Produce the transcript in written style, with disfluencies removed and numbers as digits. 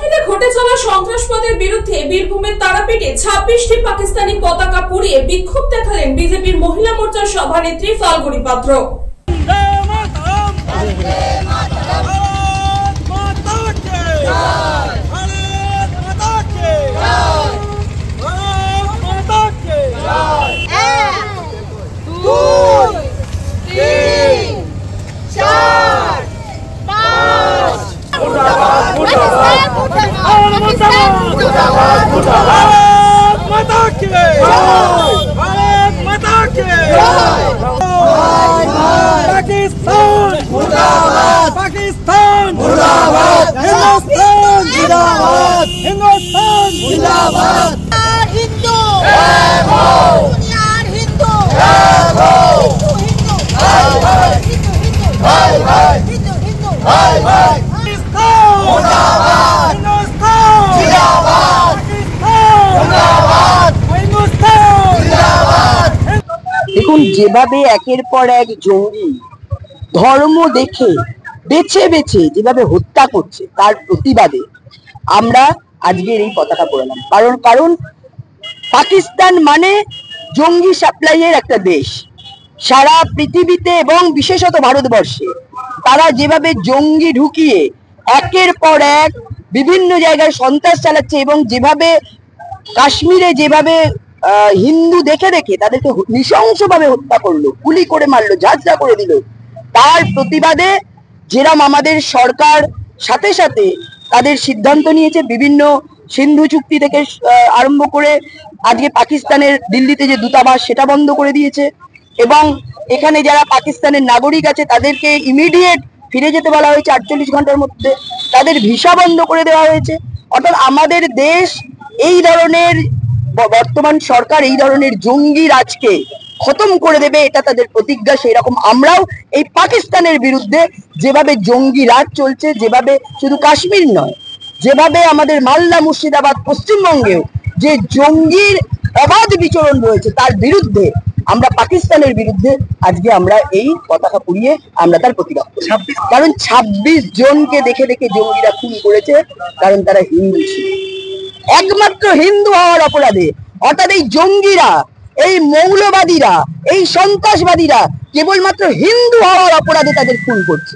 কাশ্মীরে ঘটে চলা সন্ত্রাসবাদের বিরুদ্ধে বীরভূমের তারাপীঠে 26টি পাকিস্তানি পতাকা পুড়িয়ে বিক্ষোভ দেখালেন বিজেপির মহিলা মোর্চার সভানেত্রী ফাল্গুনী পাত্র। पाकिस्तान मुर्दाबाद, हिंदुस्तान जिंदाबाद, हिंदुस्तान जिंदाबाद। हिंदू दुनियार हिंदू দেখুন, যেভাবে একের পর এক জঙ্গি ধর্ম দেখে বেছে বেছে যেভাবে হত্যা করছে তার প্রতিবাদে আমরা আজকের এই পতাকা পোড়ালাম। কারণ পাকিস্তান মানে জঙ্গি সাপ্লাইয়ের একটা দেশ। সারা পৃথিবীতে এবং বিশেষত ভারতবর্ষে তারা যেভাবে জঙ্গি ঢুকিয়ে একের পর এক বিভিন্ন জায়গায় সন্ত্রাস চালাচ্ছে এবং যেভাবে কাশ্মীরে যেভাবে হিন্দু দেখে দেখে তাদেরকে নৃশংসভাবে হত্যা করলো, গুলি করে মারলো, ঝাঁঝরা করে দিল, তার প্রতিবাদে যেরকম আমাদের সরকার সাথে সাথে তাদের সিদ্ধান্ত নিয়েছে, বিভিন্ন সিন্ধু চুক্তি থেকে আরম্ভ করে আজকে পাকিস্তানের দিল্লিতে যে দূতাবাস সেটা বন্ধ করে দিয়েছে এবং এখানে যারা পাকিস্তানের নাগরিক আছে তাদেরকে ইমিডিয়েট ফিরে যেতে বলা হয়েছে 48 ঘন্টার মধ্যে, তাদের ভিসা বন্ধ করে দেওয়া হয়েছে। অর্থাৎ আমাদের দেশ এই ধরনের বর্তমান সরকার এই ধরনের জঙ্গি রাজকে খতম করে দেবে, এটা তাদের প্রতিজ্ঞা। সেই রকম আমরাও এই পাকিস্তানের বিরুদ্ধে যেভাবে জঙ্গি রাজ চলছে, যেভাবে শুধু কাশ্মীর নয়, যেভাবে আমাদের মালদা, মুর্শিদাবাদ, পশ্চিমবঙ্গেও যে জঙ্গির অবাধ বিচরণ রয়েছে তার বিরুদ্ধে আমরা পাকিস্তানের বিরুদ্ধে আজকে আমরা এই পতাকা পুড়িয়ে আমরা তার প্রতিবাদ করি। কারণ 26 জনকে দেখে দেখে জঙ্গিরা খুন করেছে, কারণ তারা হিন্দু ছিল, একমাত্র হিন্দু হওয়ার অপরাধে। অর্থাৎ এই জঙ্গিরা, এই মৌলবাদীরা, এই সন্ত্রাসবাদীরা কেবলমাত্র হিন্দু হওয়ার অপরাধে তাদের খুন করছে।